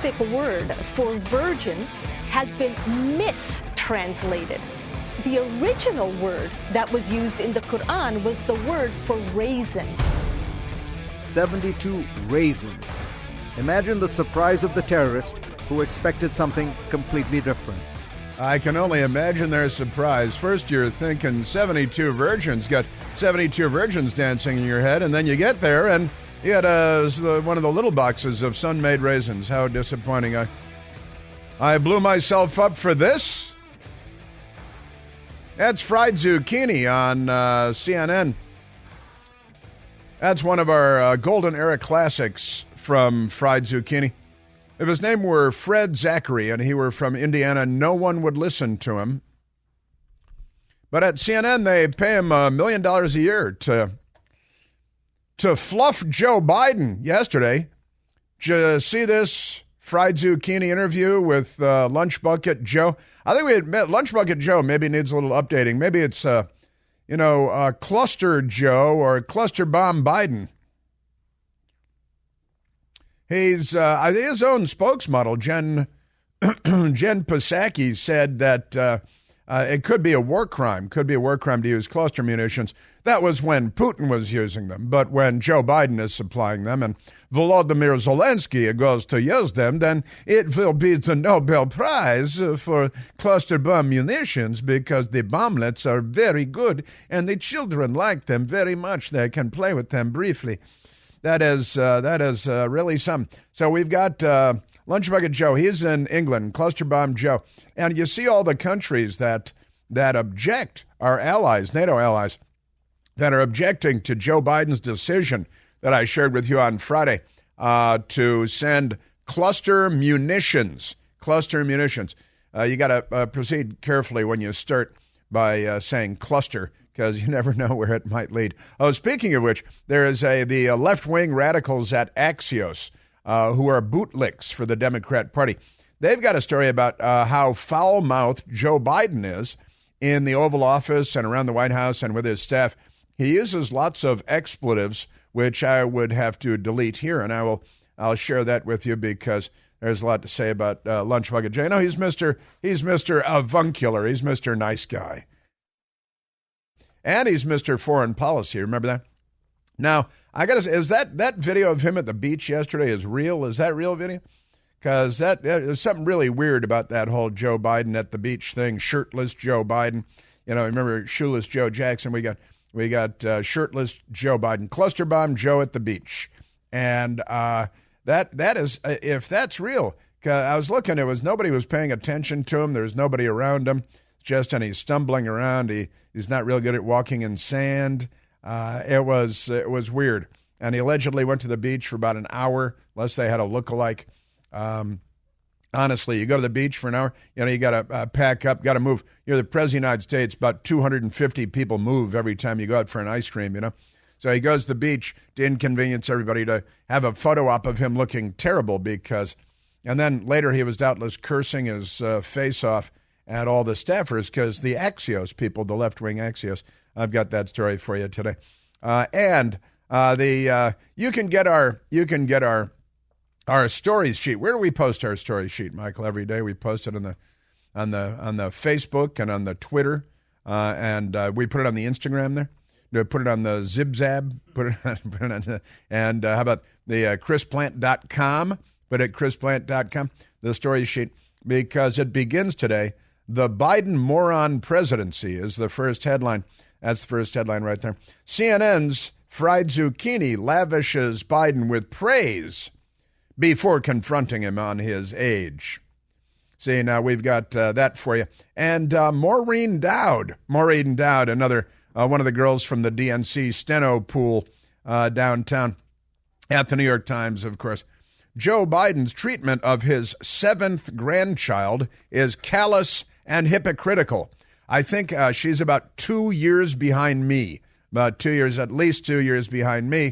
specific word for virgin has been mistranslated. The original word that was used in the Quran was the word for raisin. 72 raisins. Imagine the surprise of the terrorist who expected something completely different. I can only imagine their surprise. First, you're thinking 72 virgins, got 72 virgins dancing in your head, and then you get there and you had one of the little boxes of sun-made raisins. How disappointing. I blew myself up for this. That's fried zucchini on CNN. That's one of our golden era classics from fried zucchini. If his name were Fred Zachary and he were from Indiana, no one would listen to him. But at CNN, they pay him $1 million a year to fluff Joe Biden yesterday. Did you see this fried zucchini interview with Lunch Bucket Joe? I think we admit Lunch Bucket Joe maybe needs a little updating. Maybe it's, Cluster Joe or Cluster Bomb Biden. He's his own spokesmodel, Jen Psaki, said that it could be a war crime. Could be a war crime to use cluster munitions. That was when Putin was using them. But when Joe Biden is supplying them and Volodymyr Zelensky goes to use them, then it will be the Nobel Prize for cluster bomb munitions because the bomblets are very good and the children like them very much. They can play with them briefly. That is really something. So we've got Lunch Bucket Joe. He's in England, Cluster Bomb Joe. And you see all the countries that object, our allies, NATO allies, that are objecting to Joe Biden's decision that I shared with you on Friday to send cluster munitions. Cluster munitions. You got to proceed carefully when you start by saying cluster, because you never know where it might lead. Oh, speaking of which, there is the left-wing radicals at Axios who are bootlicks for the Democrat Party. They've got a story about how foul-mouthed Joe Biden is in the Oval Office and around the White House and with his staff. He uses lots of expletives, which I would have to delete here, and I'll share that with you because there's a lot to say about Lunch Bucket Joe. No, he's Mr. Avuncular. He's Mr. Nice Guy. And he's Mr. Foreign Policy. Remember that? Now, I got to say, is that video of him at the beach yesterday is real? Is that real video? Because there's something really weird about that whole Joe Biden at the beach thing, shirtless Joe Biden. You know, remember shoeless Joe Jackson? We got shirtless Joe Biden, cluster bomb Joe at the beach. And that is, if that's real, I was looking, nobody was paying attention to him. There's nobody around him. And he's stumbling around. He's not real good at walking in sand. It was weird. And he allegedly went to the beach for about an hour, unless they had a lookalike. Honestly, you go to the beach for an hour, you got to pack up, got to move. You're the president of the United States, about 250 people move every time you go out for an ice cream, So he goes to the beach to inconvenience everybody, to have a photo op of him looking terrible and then later he was doubtless cursing his face off at all the staffers because the Axios people, the left-wing Axios, I've got that story for you today. You can get our stories sheet. Where do we post our story sheet, Michael? Every day we post it on the Facebook and on the Twitter, and we put it on the Instagram there. Put it on the ZibZab. And how about the chrisplant.com? But at chrisplant.com, the story sheet, because it begins today. The Biden moron presidency is the first headline. That's the first headline right there. CNN's fried zucchini lavishes Biden with praise before confronting him on his age. See, now we've got that for you. And Maureen Dowd, another one of the girls from the DNC steno pool downtown at the New York Times, of course. Joe Biden's treatment of his 7th grandchild is callous and hypocritical. I think she's about 2 years behind me, at least 2 years behind me.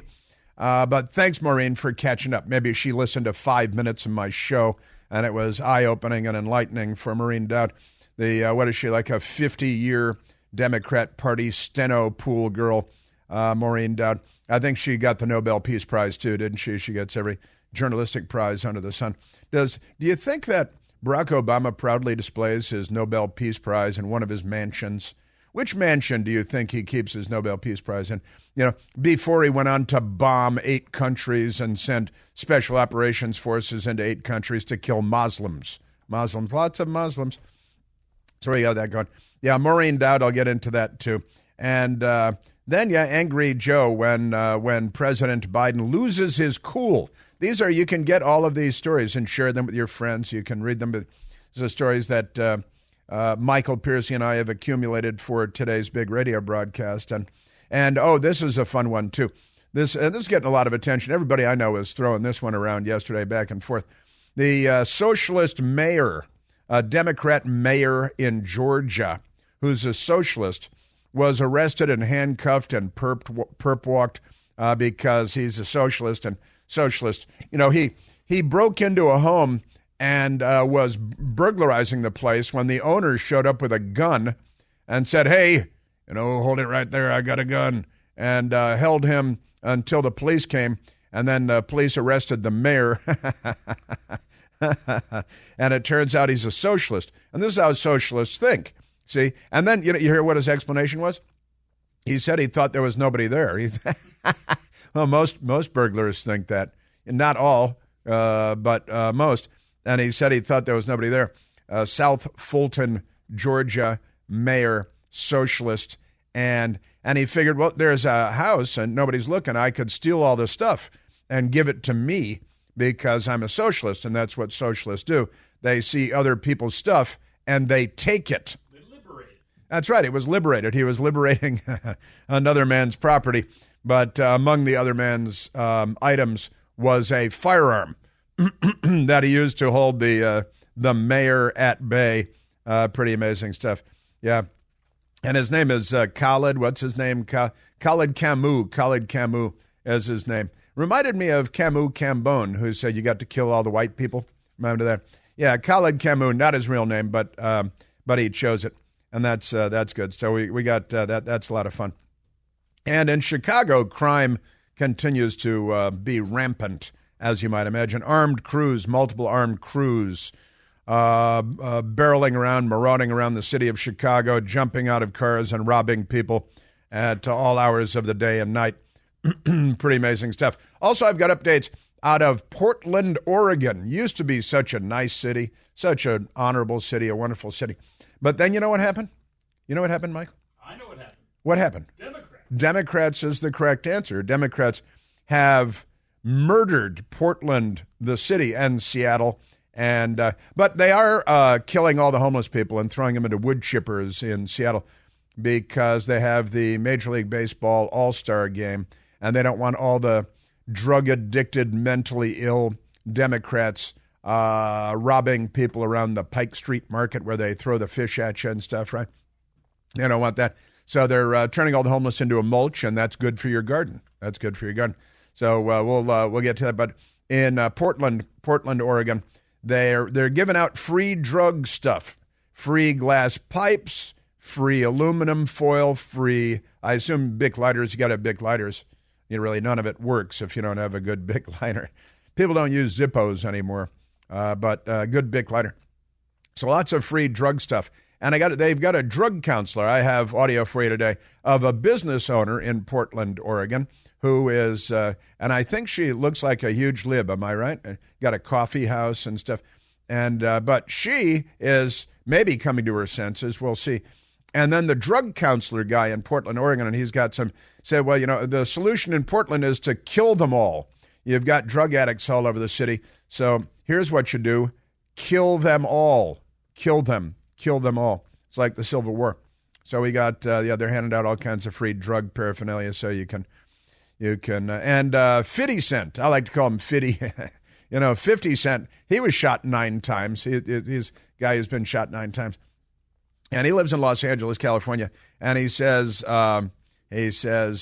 But thanks, Maureen, for catching up. Maybe she listened to 5 minutes of my show, and it was eye-opening and enlightening for Maureen Dowd. What is she, like a 50-year Democrat Party steno pool girl, Maureen Dowd. I think she got the Nobel Peace Prize, too, didn't she? She gets every journalistic prize under the sun. Do you think that Barack Obama proudly displays his Nobel Peace Prize in one of his mansions? Which mansion do you think he keeps his Nobel Peace Prize in? Before he went on to bomb 8 countries and send special operations forces into 8 countries to kill Muslims. Lots of Muslims. So we got that going. Yeah, Maureen Dowd, I'll get into that too. And then, Angry Joe, when President Biden loses his cool. You can get all of these stories and share them with your friends. You can read them. These are stories that Michael Piercy and I have accumulated for today's big radio broadcast. And this is a fun one, too. This is getting a lot of attention. Everybody I know is throwing this one around yesterday, back and forth. The socialist mayor, a Democrat mayor in Georgia, who's a socialist, was arrested and handcuffed and perp walked because he's a socialist. And socialist, he broke into a home and was burglarizing the place when the owner showed up with a gun and said, "Hey, hold it right there, I got a gun," and held him until the police came, and then the police arrested the mayor. And it turns out he's a socialist. And this is how socialists think, see? And then, you hear what his explanation was? He said he thought there was nobody there. Well, most burglars think that. Not all, but most. And he said he thought there was nobody there. South Fulton, Georgia, mayor, socialist, and he figured, well, there's a house and nobody's looking. I could steal all this stuff and give it to me because I'm a socialist, and that's what socialists do. They see other people's stuff and they take it. They liberate it. That's right. It was liberated. He was liberating another man's property, but among the other man's items was a firearm that he used to hold the mayor at bay. Pretty amazing stuff. Yeah. And his name is Khalid. What's his name? Khalid Camus. Khalid Camus is his name. Reminded me of Camus Cambone, who said you got to kill all the white people. Remember that? Yeah, Khalid Camus, not his real name, but he chose it, and that's good. So we got that. That's a lot of fun. And in Chicago, crime continues to be rampant, as you might imagine. Multiple armed crews, barreling around, marauding around the city of Chicago, jumping out of cars and robbing people at all hours of the day and night. Pretty amazing stuff. Also, I've got updates out of Portland, Oregon. Used to be such a nice city, such an honorable city, a wonderful city. But then you know what happened? You know what happened, Michael? I know what happened. What happened? Democrats is the correct answer. Democrats have murdered Portland, the city, and Seattle. But they are killing all the homeless people and throwing them into wood chippers in Seattle because they have the Major League Baseball All-Star game, and they don't want all the drug-addicted, mentally ill Democrats robbing people around the Pike Street Market where they throw the fish at you and stuff, right? They don't want that. So they're turning all the homeless into a mulch, and that's good for your garden. That's good for your garden. So we'll get to that. But in Portland, Oregon, they're giving out free drug stuff, free glass pipes, free aluminum foil, free, I assume, Bic lighters. You got to have Bic lighters. None of it works if you don't have a good Bic lighter. People don't use Zippos anymore, but good Bic lighter. So lots of free drug stuff. And they've got a drug counselor. I have audio for you today of a business owner in Portland, Oregon, who is, and I think she looks like a huge lib, am I right? Got a coffee house and stuff. But she is maybe coming to her senses. We'll see. And then the drug counselor guy in Portland, Oregon, and he's got said, well, the solution in Portland is to kill them all. You've got drug addicts all over the city. So here's what you do. Kill them all. Kill them all. It's like the Civil War. So we got, they're handing out all kinds of free drug paraphernalia so you can, and 50 Cent, I like to call him Fitty. 50 Cent, he was shot 9 times. He's a guy who's been shot 9 times. And he lives in Los Angeles, California. And he says,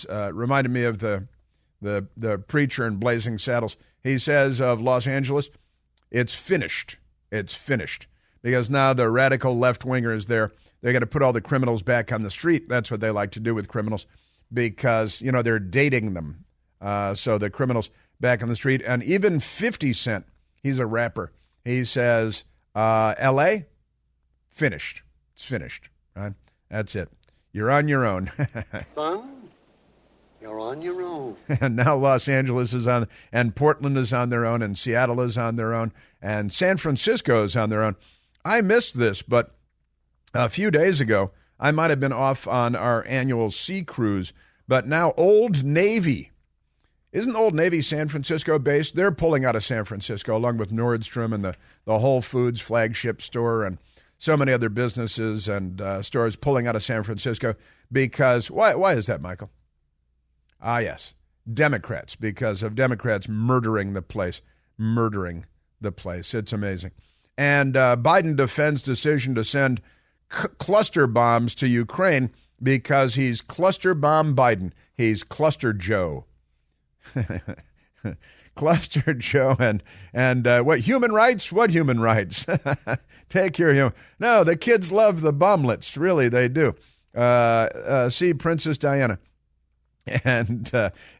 reminded me of the preacher in Blazing Saddles. He says of Los Angeles, it's finished. It's finished. Because now the radical left-wingers they're going to put all the criminals back on the street. That's what they like to do with criminals because, they're dating them. So the criminals back on the street. And even 50 Cent, he's a rapper. He says, L.A., finished. It's finished. Right? That's it. You're on your own. Son, you're on your own. And now Los Angeles is on, and Portland is on their own, and Seattle is on their own, and San Francisco is on their own. I missed this, but a few days ago, I might have been off on our annual sea cruise, but now Old Navy. Isn't Old Navy San Francisco based? They're pulling out of San Francisco along with Nordstrom and the Whole Foods flagship store and so many other businesses and stores pulling out of San Francisco because, why is that, Michael? Ah, yes, Democrats, because of Democrats murdering the place. It's amazing. And Biden defends decision to send cluster bombs to Ukraine because he's cluster bomb Biden. He's cluster Joe. Cluster Joe and what human rights? What human rights? Take your human. No, the kids love the bomblets. Really, they do. See Princess Diana. And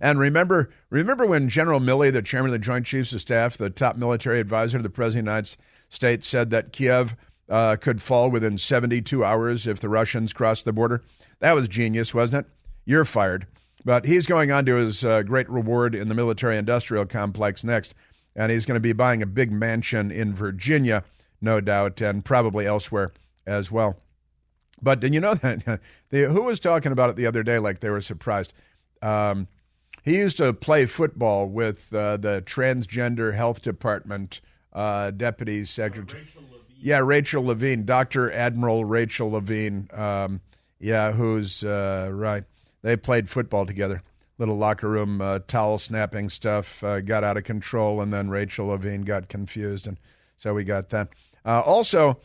remember when General Milley, the chairman of the Joint Chiefs of Staff, the top military advisor to the President of the United States, said that Kiev could fall within 72 hours if the Russians crossed the border? That was genius, wasn't it? You're fired. But he's going on to his great reward in the military-industrial complex next, and he's going to be buying a big mansion in Virginia, no doubt, and probably elsewhere as well. But did you know that? Who was talking about it the other day like they were surprised? He used to play football with the Transgender Health Department Deputy Secretary. Rachel Levine, Dr. Admiral Rachel Levine. Who's right. They played football together. Little locker room towel snapping stuff got out of control, and then Rachel Levine got confused, and so we got that. Also,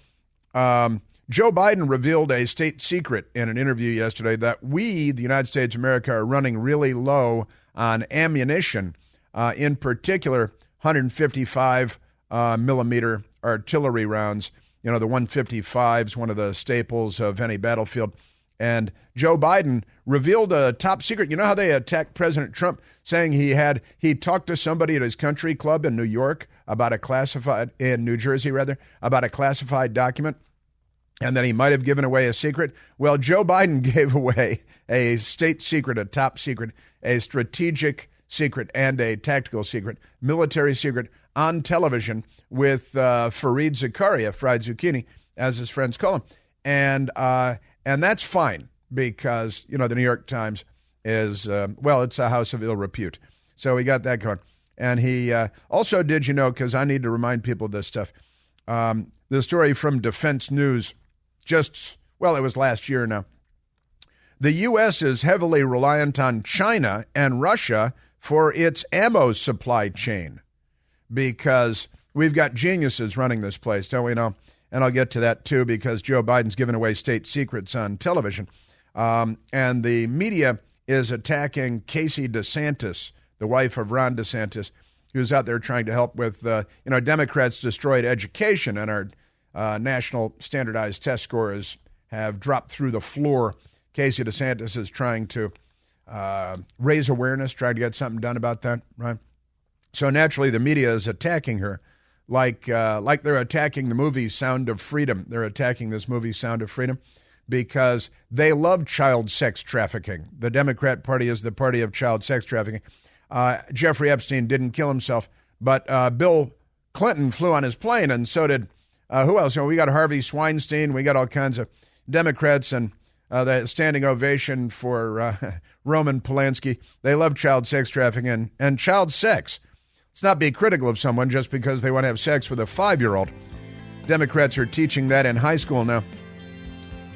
Joe Biden revealed a state secret in an interview yesterday that we, the United States of America, are running really low on ammunition, in particular 155 millimeter artillery rounds. You know, the 155s, one of the staples of any battlefield. And Joe Biden revealed a top secret. You know how they attacked President Trump, saying he talked to somebody at his country club in New York about in New Jersey, about a classified document, and that he might have given away a secret? Well, Joe Biden gave away a state secret, a top secret, a strategic secret, and a tactical secret, military secret on television with Fareed Zakaria, fried zucchini, as his friends call him. And that's fine because, you know, the New York Times is, it's a house of ill repute. So we got that going. And he also, did you know, because I need to remind people of this stuff, the story from Defense News it was last year now. The U.S. is heavily reliant on China and Russia for its ammo supply chain because we've got geniuses running this place, don't we know? And I'll get to that, too, because Joe Biden's giving away state secrets on television. And the media is attacking Casey DeSantis, the wife of Ron DeSantis, who's out there trying to help with, Democrats destroyed education, and our national standardized test scores have dropped through the floor. Casey DeSantis is trying to raise awareness, trying to get something done about that, right? So naturally, the media is attacking her. Like they're attacking the movie Sound of Freedom. They're attacking this movie Sound of Freedom because they love child sex trafficking. The Democrat Party is the party of child sex trafficking. Jeffrey Epstein didn't kill himself, but Bill Clinton flew on his plane, and so did who else? We got Harvey Weinstein. We got all kinds of Democrats, and the standing ovation for Roman Polanski. They love child sex trafficking and child sex. Let's not be critical of someone just because they want to have sex with a 5-year-old. Democrats are teaching that in high school now.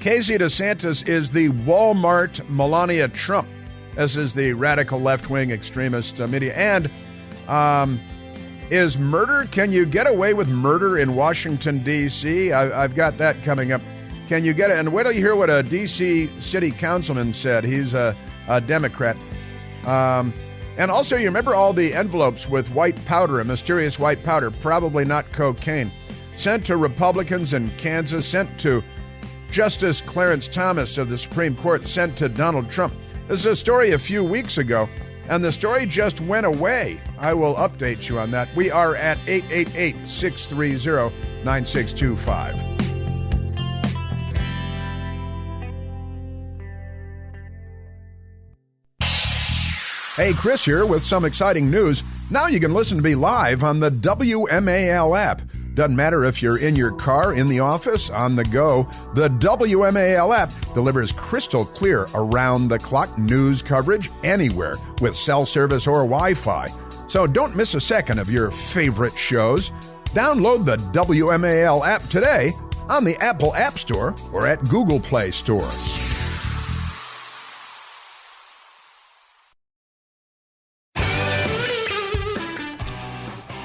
Casey DeSantis is the Walmart Melania Trump. This is the radical left-wing extremist media. And is murder, can you get away with murder in Washington, D.C.? I've got that coming up. Can you get it? And wait till you hear what a D.C. city councilman said. He's a Democrat. And also, you remember all the envelopes with white powder, a mysterious white powder, probably not cocaine, sent to Republicans in Kansas, sent to Justice Clarence Thomas of the Supreme Court, sent to Donald Trump. This is a story a few weeks ago, and the story just went away. I will update you on that. We are at 888-630-9625. Hey, Chris here with some exciting news. Now you can listen to me live on the WMAL app. Doesn't matter if you're in your car, in the office, on the go. The WMAL app delivers crystal clear around-the-clock news coverage anywhere with cell service or Wi-Fi. So don't miss a second of your favorite shows. Download the WMAL app today on the Apple App Store or at Google Play Store.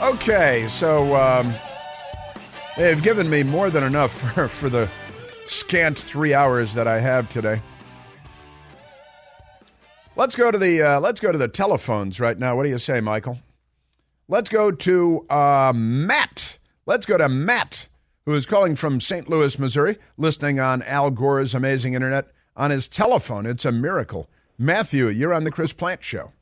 Okay, so they've given me more than enough for the scant 3 hours that I have today. Let's go to the telephones right now. What do you say, Michael? Let's go to Matt. Let's go to Matt, who is calling from St. Louis, Missouri, listening on Al Gore's amazing internet on his telephone. It's a miracle. Matthew, you're on the Chris Plant Show.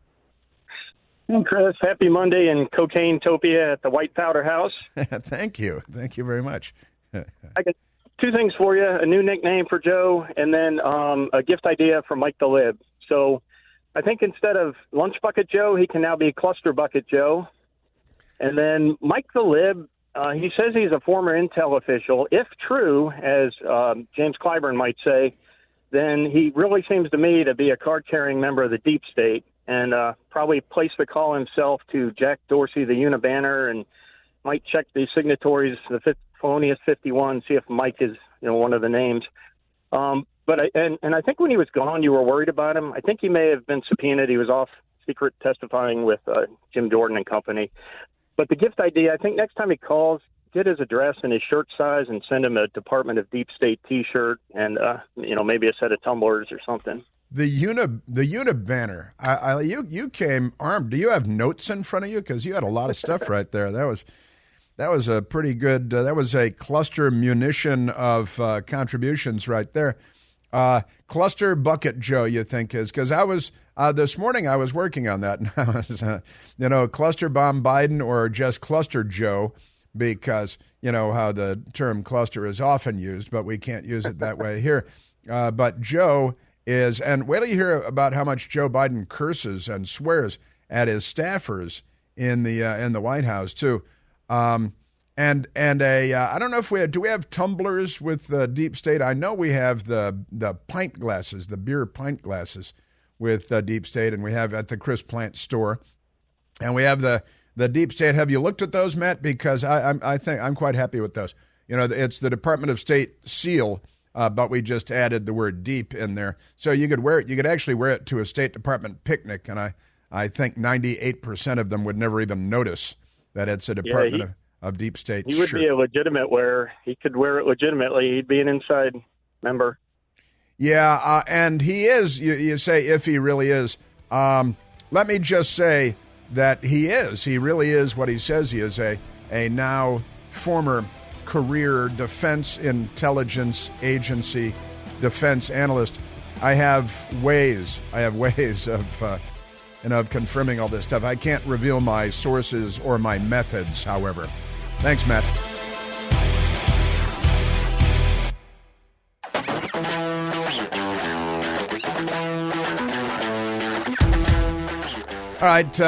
Hey, Chris, happy Monday in Cocaine-topia at the White Powder House. Thank you. Thank you very much. I got two things for you, a new nickname for Joe, and then a gift idea for Mike the Lib. So I think instead of Lunch Bucket Joe, he can now be Cluster Bucket Joe. And then Mike the Lib, he says he's a former Intel official. If true, as James Clyburn might say, then he really seems to me to be a card-carrying member of the deep state, and probably placed the call himself to Jack Dorsey, the Unibanner, and might check the signatories, the Felonious 51, see if Mike is, one of the names. But I think when he was gone, you were worried about him. I think he may have been subpoenaed. He was off secret testifying with Jim Jordan and company. But the gift idea, I think next time he calls, get his address and his shirt size and send him a Department of Deep State T-shirt and, maybe a set of tumblers or something. The Unibanner. You came armed. Do you have notes in front of you? Because you had a lot of stuff right there. That was a pretty good. That was a cluster munition of contributions right there. Cluster Bucket Joe, you think is because I was this morning I was working on that, and I was Cluster Bomb Biden or just Cluster Joe, because how the term cluster is often used, but we can't use it that way here. But Joe is, and wait till you hear about how much Joe Biden curses and swears at his staffers in the White House too. I don't know if we have tumblers with the deep state. I know we have the pint glasses, the beer pint glasses with deep state, and we have at the Chris Plant store, and we have the deep state. Have you looked at those, Matt? Because I think I'm quite happy with those. It's the Department of State seal. But we just added the word deep in there. So you could wear it. You could actually wear it to a State Department picnic, and I think 98% of them would never even notice that it's a Department of Deep State He would be a legitimate wearer. He could wear it legitimately. He'd be an inside member. Yeah, and he is. You say if he really is. Let me just say that he is. He really is what he says he is, a now former career Defense Intelligence Agency defense analyst. I have ways of confirming all this stuff. I can't reveal my sources or my methods, however. Thanks, Matt. All right,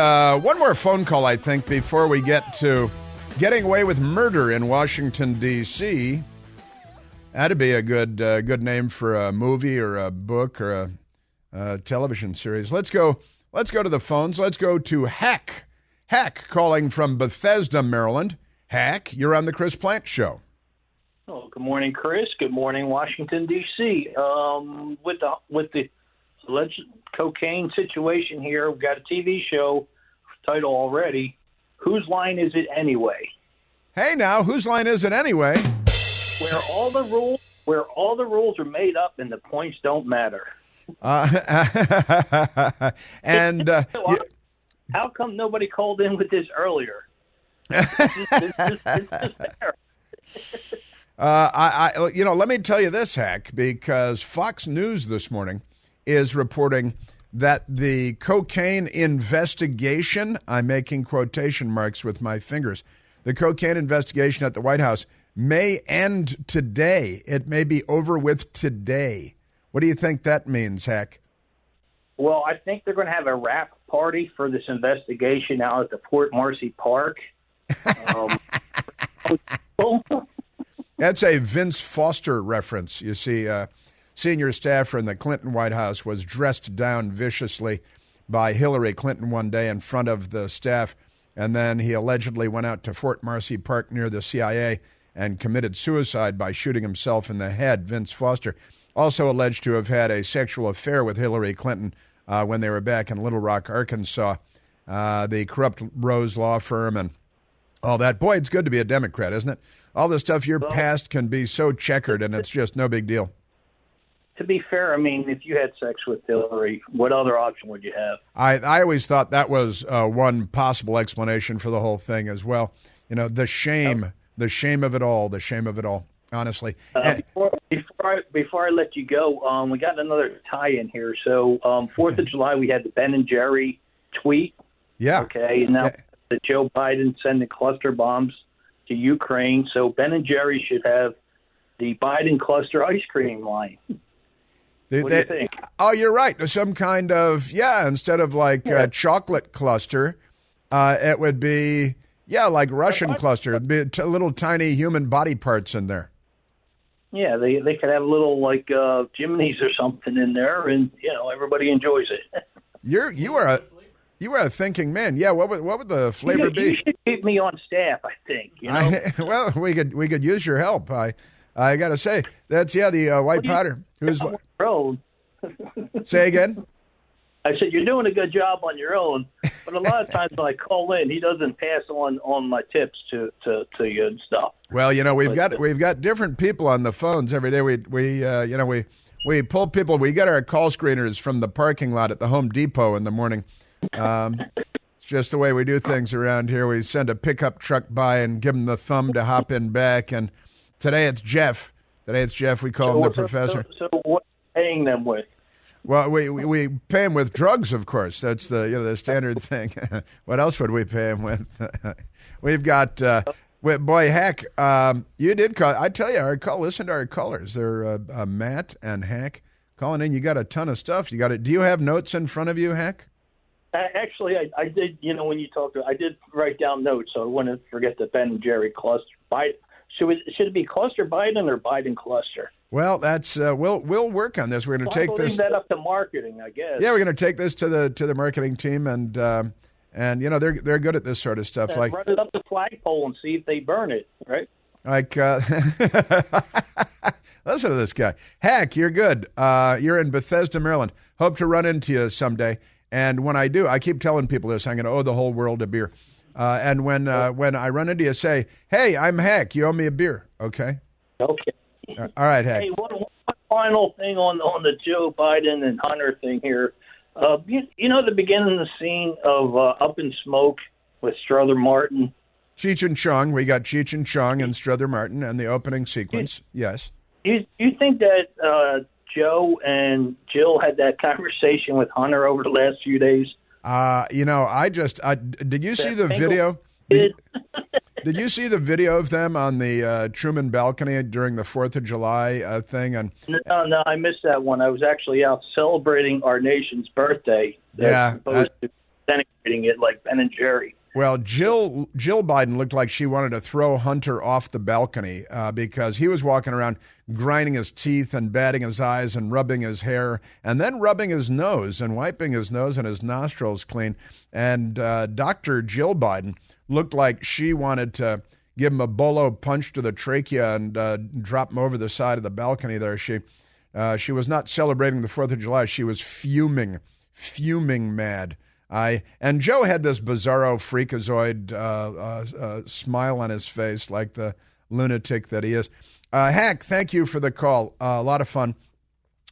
one more phone call, I think, before we get to getting away with murder in Washington, D.C. That'd be a good name for a movie or a book or a television series. Let's go to the phones. Let's go to Hack. Hack calling from Bethesda, Maryland. Hack, you're on the Chris Plant Show. Oh, good morning, Chris. Good morning, Washington, D.C. With the alleged cocaine situation here, we've got a TV show title already. Whose line is it anyway? Hey, now, whose line is it anyway? Where all the rules are made up and the points don't matter. And how come nobody called in with this earlier? Let me tell you this, Hack, because Fox News this morning is reporting that the cocaine investigation, I'm making quotation marks with my fingers, the cocaine investigation at the White House may end today. It may be over with today. What do you think that means, Hack? Well, I think they're going to have a wrap party for this investigation out at the Fort Marcy Park. That's a Vince Foster reference. You see, senior staffer in the Clinton White House was dressed down viciously by Hillary Clinton one day in front of the staff, and then he allegedly went out to Fort Marcy Park near the CIA and committed suicide by shooting himself in the head. Vince Foster also alleged to have had a sexual affair with Hillary Clinton when they were back in Little Rock, Arkansas, the corrupt Rose law firm and all that. Boy, it's good to be a Democrat, isn't it? All the stuff your past can be so checkered, and it's just no big deal. To be fair, I mean, if you had sex with Hillary, what other option would you have? I always thought that was one possible explanation for the whole thing as well. You know, the shame of it all, honestly. Before I let you go, we got another tie-in here. So 4th of July, we had the Ben and Jerry tweet. Yeah. Okay, now the Joe Biden sending cluster bombs to Ukraine. So Ben and Jerry should have the Biden cluster ice cream line. What do you think? Oh, you're right. Some kind of, instead of like a chocolate cluster, it would be, like Russian cluster. It'd be little tiny human body parts in there. Yeah, they could have little like chimneys or something in there, and everybody enjoys it. You are a thinking man. Yeah, what would the flavor be? You should keep me on staff, I think. Well, we could use your help. I got to say that's the white powder. Who's on your own. Say again. I said you're doing a good job on your own, but a lot of times when I call in, he doesn't pass on my tips to you and stuff. Well, we've got different people on the phones every day. We pull people. We get our call screeners from the parking lot at the Home Depot in the morning. It's just the way we do things around here. We send a pickup truck by and give them the thumb to hop in back. And today it's Jeff. We call him the professor. So what are you paying them with? Well, we pay him with drugs, of course. That's the standard thing. What else would we pay him with? We've got, boy, Hack, you did call. I tell you, listen to our callers. They're Matt and Hack calling in. You got a ton of stuff. Do you have notes in front of you, Hack? Actually, I did. When you talked, I did write down notes, so I wouldn't forget the Ben and Jerry cluster. Should it be cluster Biden or Biden cluster? Well, that's we'll work on this. We're going to take this. Leave that up to marketing, I guess. Yeah, we're going to take this to the marketing team, and they're good at this sort of stuff. Like run it up the flagpole and see if they burn it, right? Like, listen to this guy, Hack. You're good. You're in Bethesda, Maryland. Hope to run into you someday. And when I do, I keep telling people this. I'm going to owe the whole world a beer. And when I run into you, say, "Hey, I'm Hack. You owe me a beer." Okay. Okay. All right, Hack. Hey, one final thing on the Joe Biden and Hunter thing here. The beginning of the scene of Up in Smoke with Strother Martin. Cheech and Chong. We got Cheech and Chong and Strother Martin and the opening sequence. Yes. You think that Joe and Jill had that conversation with Hunter over the last few days? Did you see the video? Did you see the video of them on the Truman balcony during the 4th of July thing? And no, I missed that one. I was actually out celebrating our nation's birthday. As opposed to denigrating it like Ben and Jerry. Well, Jill Biden looked like she wanted to throw Hunter off the balcony because he was walking around grinding his teeth and batting his eyes and rubbing his hair and then rubbing his nose and wiping his nose and his nostrils clean. And Dr. Jill Biden looked like she wanted to give him a bolo punch to the trachea and drop him over the side of the balcony there. She was not celebrating the 4th of July. She was fuming mad. And Joe had this bizarro freakazoid smile on his face like the lunatic that he is. Hack, thank you for the call. A lot of fun.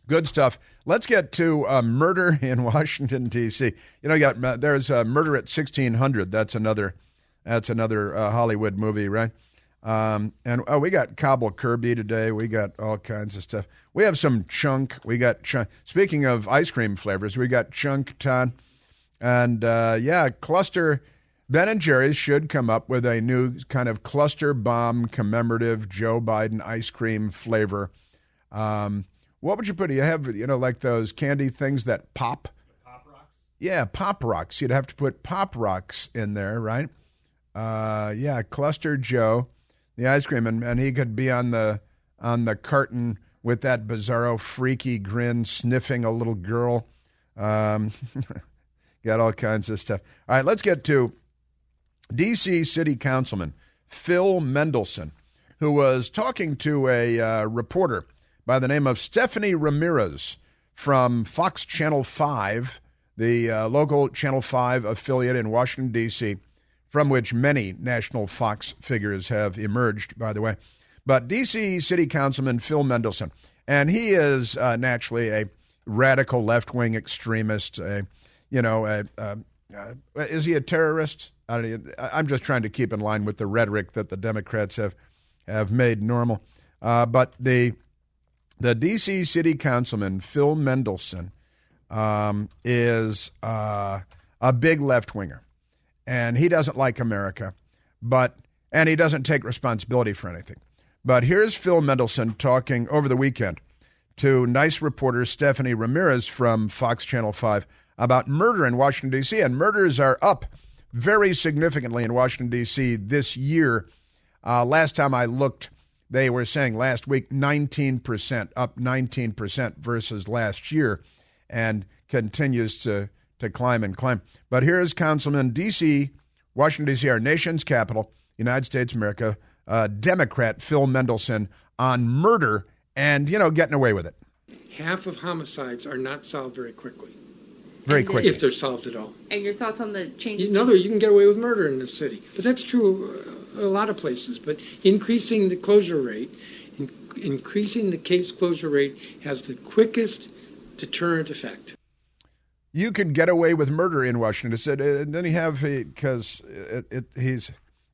Good stuff. Let's get to murder in Washington, D.C. There's Murder at 1600. That's another Hollywood movie, right? And we got Cobble Kirby today. We got all kinds of stuff. We have some chunk. We got chunk. Speaking of ice cream flavors, we got chunk ton. And Cluster Ben and Jerry's should come up with a new kind of cluster bomb commemorative Joe Biden ice cream flavor. What would you put? You have, like those candy things that pop? Pop Rocks? Yeah, Pop Rocks. You'd have to put Pop Rocks in there, right? Cluster Joe, the ice cream, and he could be on the carton with that bizarro, freaky grin, sniffing a little girl. Got all kinds of stuff. All right, let's get to D.C. City Councilman Phil Mendelson, who was talking to a reporter by the name of Stephanie Ramirez from Fox Channel 5, the local Channel 5 affiliate in Washington, D.C., from which many national Fox figures have emerged, by the way. But D.C. City Councilman Phil Mendelson, and he is naturally a radical left-wing extremist. Is he a terrorist? I'm just trying to keep in line with the rhetoric that the Democrats have made normal. But the D.C. City Councilman Phil Mendelson is a big left-winger. And he doesn't like America, and he doesn't take responsibility for anything. But here's Phil Mendelson talking over the weekend to nice reporter Stephanie Ramirez from Fox Channel 5 about murder in Washington, D.C., and murders are up very significantly in Washington, D.C. this year. Last time I looked, they were saying last week 19%, up 19% versus last year, and continues to climb and climb. But here's Councilman D.C., Washington, D.C., our nation's capital, United States of America, Democrat Phil Mendelson on murder and, getting away with it. Half of homicides are not solved very quickly. Very quickly. If they're solved at all. And your thoughts on the changes? You can get away with murder in this city. But that's true a lot of places. But increasing the closure rate, increasing the case closure rate has the quickest deterrent effect. You could get away with murder in Washington. Then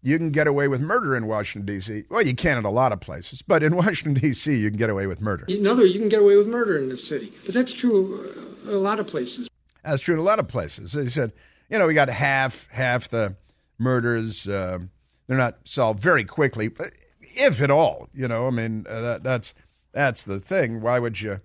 you can get away with murder in Washington, D.C. Well, you can in a lot of places, but in Washington, D.C., you can get away with murder. You can get away with murder in this city. But that's true a lot of places. That's true in a lot of places. He said, we got half the murders. They're not solved very quickly, if at all. That's the thing. Why would you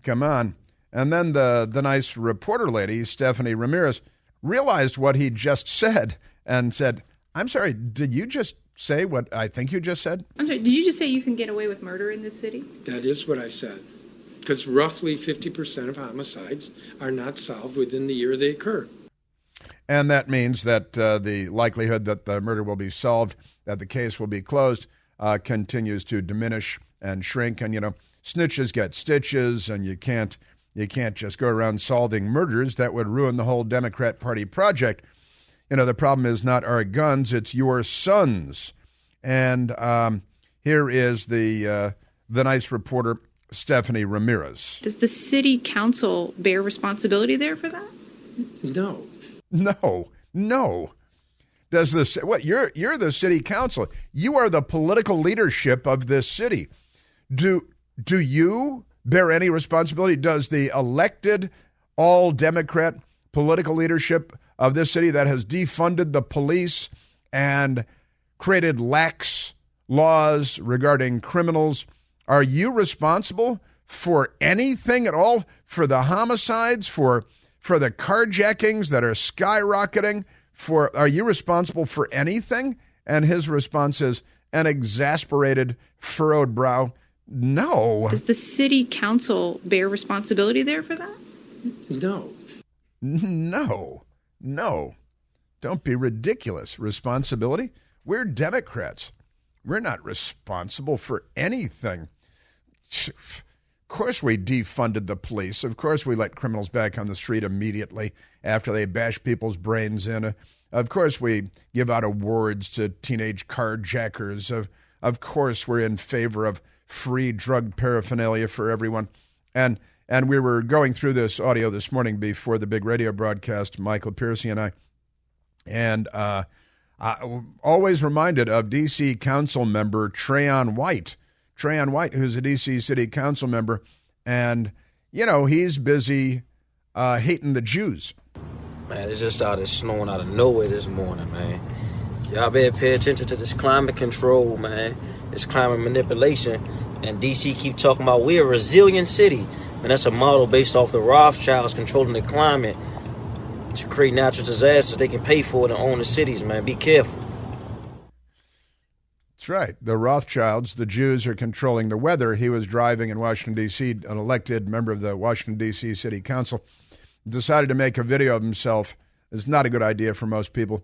come on? And then the nice reporter lady, Stephanie Ramirez, realized what he just said and said, I'm sorry, did you just say what I think you just said? I'm sorry, did you just say you can get away with murder in this city? That is what I said. Because roughly 50% of homicides are not solved within the year they occur. And that means that the likelihood that the murder will be solved, that the case will be closed, continues to diminish and shrink. And, snitches get stitches, and you can't just go around solving murders. That would ruin the whole Democrat Party project. The problem is not our guns, it's your sons. And here is the nice reporter, Stephanie Ramirez. Does the city council bear responsibility there for that? No. Does this? What? You're the city council. You are the political leadership of this city. Do you bear any responsibility? Does the elected, all Democrat political leadership of this city that has defunded the police and created lax laws regarding criminals, are you responsible for anything at all? For the homicides, for the carjackings that are skyrocketing? Are you responsible for anything? And his response is an exasperated, furrowed brow. No. Does the city council bear responsibility there for that? No. Don't be ridiculous. Responsibility? We're Democrats. We're not responsible for anything. Of course we defunded the police. Of course we let criminals back on the street immediately after they bash people's brains in. Of course we give out awards to teenage carjackers. Of course we're in favor of free drug paraphernalia for everyone. And we were going through this audio this morning before the big radio broadcast, Michael Piercy and I. And Always reminded of D.C. Council member Trayon White. Trayon White, who's a D.C. City Council member, and, he's busy hating the Jews. Man, it just started snowing out of nowhere this morning, man. Y'all better pay attention to this climate control, man. It's climate manipulation. And D.C. keep talking about we're a resilient city. And that's a model based off the Rothschilds controlling the climate to create natural disasters they can pay for it and own the cities, man. Be careful. That's right. The Rothschilds, the Jews, are controlling the weather. He was driving in Washington, D.C., an elected member of the Washington, D.C. City Council, decided to make a video of himself. It's not a good idea for most people.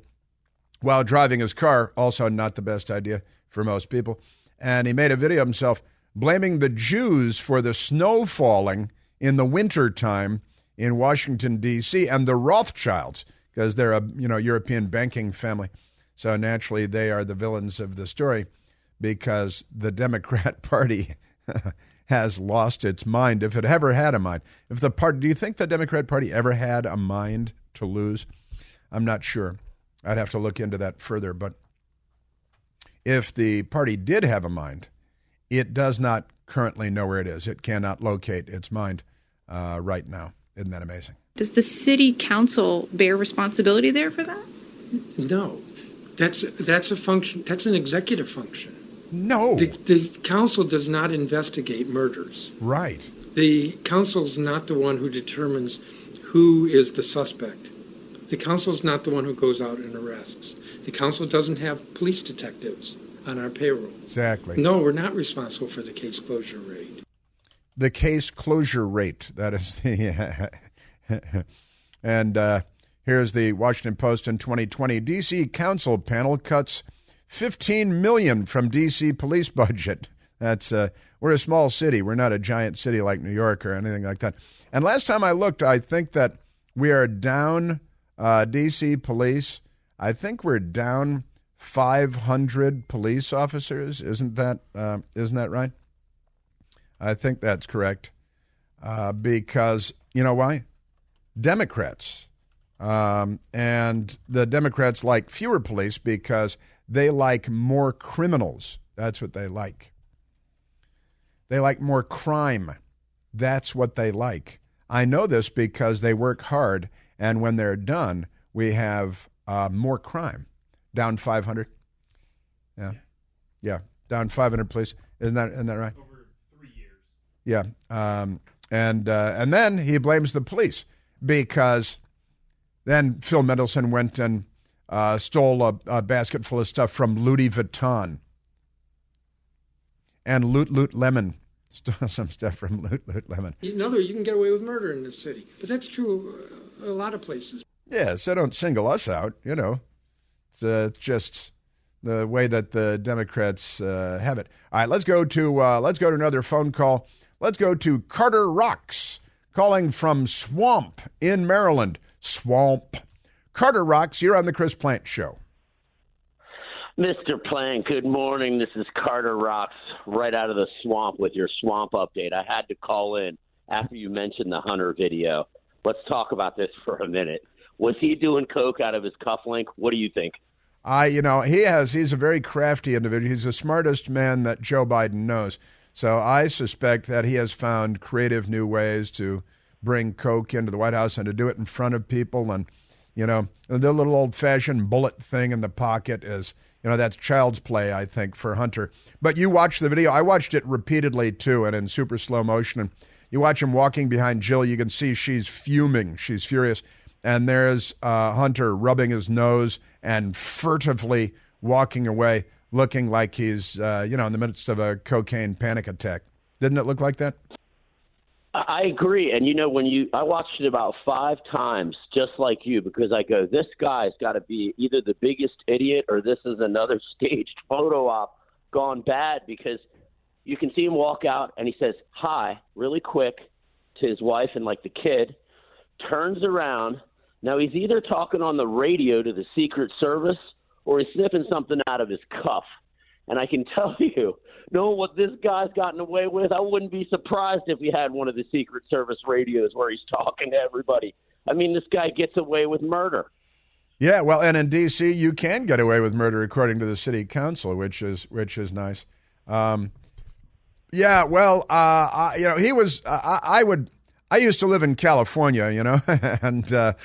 While driving his car, also not the best idea for most people. And he made a video of himself blaming the Jews for the snow falling in the wintertime in Washington, D.C., and the Rothschilds, because they're a European banking family. So naturally, they are the villains of the story because the Democrat Party has lost its mind, if it ever had a mind. Do you think the Democrat Party ever had a mind to lose? I'm not sure. I'd have to look into that further. But if the party did have a mind, it does not currently know where it is. It cannot locate its mind right now. Isn't that amazing? Does the city council bear responsibility there for that? No. That's a function. That's an executive function. No. The council does not investigate murders. Right. The council's not the one who determines who is the suspect. The council's not the one who goes out and arrests. The council doesn't have police detectives on our payroll. Exactly. No, we're not responsible for the case closure rate. The case closure rate, that is the... And here's the Washington Post in 2020. D.C. Council panel cuts $15 million from D.C. police budget. That's we're a small city. We're not a giant city like New York or anything like that. And last time I looked, I think that we are down, D.C. police, I think we're down 500 police officers. Isn't that right? I think that's correct. Because, you know why? Democrats. And the Democrats like fewer police because they like more criminals. That's what they like. They like more crime. That's what they like. I know this because they work hard, and when they're done, we have more crime. Down 500. Yeah. Down 500 police. Isn't that right? Over 3 years. Yeah. And then he blames the police because then Phil Mendelson went and stole a basket full of stuff from Louis Vuitton. And Loot Lemon stole some stuff from Loot Lemon. You can get away with murder in this city. But that's true a lot of places. Yeah, so don't single us out, It's just the way that the Democrats have it. All right, let's go to another phone call. Let's go to Carter Rocks, calling from Swamp in Maryland. Swamp. Carter Rocks, you're on the Chris Plant Show. Mr. Plant, good morning. This is Carter Rocks, right out of the swamp with your swamp update. I had to call in after you mentioned the Hunter video. Let's talk about this for a minute. Was he doing coke out of his cufflink? What do you think? He's a very crafty individual. He's the smartest man that Joe Biden knows. So I suspect that he has found creative new ways to bring coke into the White House and to do it in front of people. And, the little old-fashioned bullet thing in the pocket is, that's child's play, I think, for Hunter. But you watched the video. I watched it repeatedly, too, and in super slow motion. And you watch him walking behind Jill. You can see she's fuming. She's furious. And there's Hunter rubbing his nose and furtively walking away, looking like he's, in the midst of a cocaine panic attack. Didn't it look like that? I agree. And, I watched it about 5 times, just like you, because I go, this guy's got to be either the biggest idiot or this is another staged photo op gone bad, because you can see him walk out and he says, hi, really quick to his wife and the kid, turns around. Now he's either talking on the radio to the Secret Service or he's sniffing something out of his cuff. And I can tell you, knowing what this guy's gotten away with, I wouldn't be surprised if he had one of the Secret Service radios where he's talking to everybody. I mean, this guy gets away with murder. Yeah, well, and in D.C. you can get away with murder according to the city council, which is nice. Yeah, well, he was. I used to live in California, and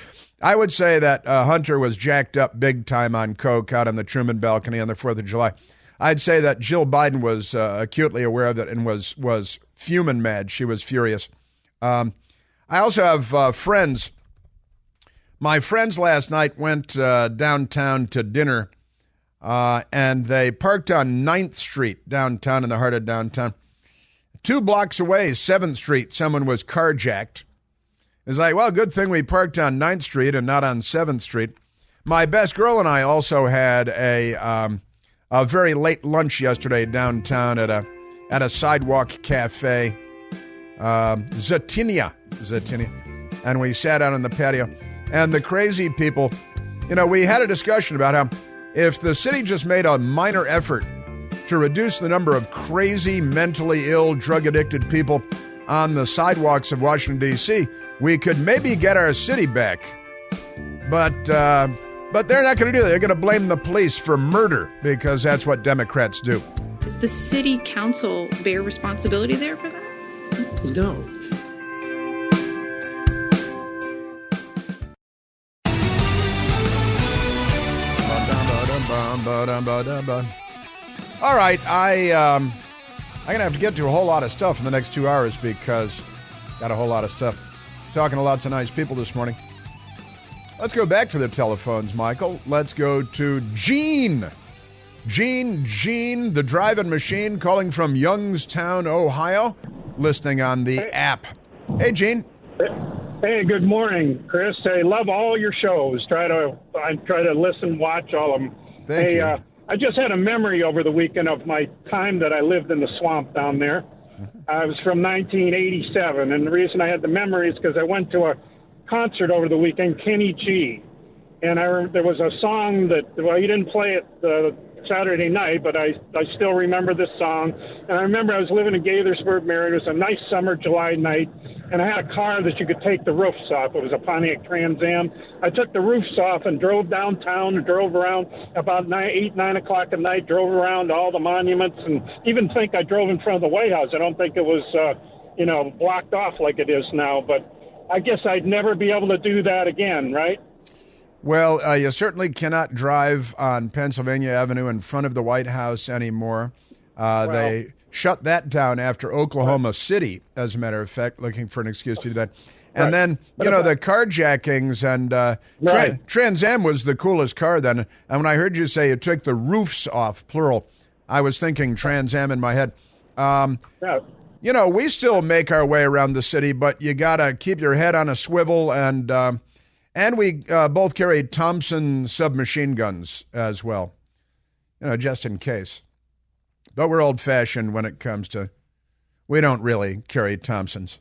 I would say that Hunter was jacked up big time on coke out on the Truman balcony on the 4th of July. I'd say that Jill Biden was acutely aware of it and was fuming mad. She was furious. I also have friends. My friends last night went downtown to dinner, and they parked on 9th Street downtown in the heart of downtown. 2 blocks away, 7th Street, someone was carjacked. It's like, well, good thing we parked on 9th Street and not on 7th Street. My best girl and I also had a very late lunch yesterday downtown at a sidewalk cafe, Zatinia, and we sat out on the patio. And the crazy people, we had a discussion about how if the city just made a minor effort to reduce the number of crazy, mentally ill, drug-addicted people on the sidewalks of Washington, D.C., we could maybe get our city back. But they're not going to do that. They're going to blame the police for murder because that's what Democrats do. Does the city council bear responsibility there for that? No. All right, I'm going to have to get to a whole lot of stuff in the next 2 hours because got a whole lot of stuff. Talking to lots of nice people this morning. Let's go back to the telephones, Michael. Let's go to Gene. Gene, the driving machine, calling from Youngstown, Ohio, listening on the app. Hey, Gene. Hey, good morning, Chris. I love all your shows. I try to listen, watch all of them. Thank you. I just had a memory over the weekend of my time that I lived in the swamp down there. I was from 1987, and the reason I had the memory is because I went to a concert over the weekend, Kenny G. And there was a song that, well, you didn't play it Saturday night, but I still remember this song. And I remember I was living in Gaithersburg, Maryland. It was a nice summer July night, and I had a car that you could take the roofs off. It was a Pontiac Trans Am. I took the roofs off and drove downtown and drove around about 9 o'clock at night, drove around all the monuments, and even think I drove in front of the White House. I don't think it was, blocked off like it is now, but I guess I'd never be able to do that again, right? Well, you certainly cannot drive on Pennsylvania Avenue in front of the White House anymore. They shut that down after Oklahoma City, as a matter of fact, looking for an excuse to do that. And then, the carjackings and Trans Am was the coolest car then. And when I heard you say you took the roofs off, plural, I was thinking Trans Am in my head. We still make our way around the city, but you got to keep your head on a swivel. And we both carry Thompson submachine guns as well, just in case. But we're old-fashioned when it comes to, we don't really carry Thompsons.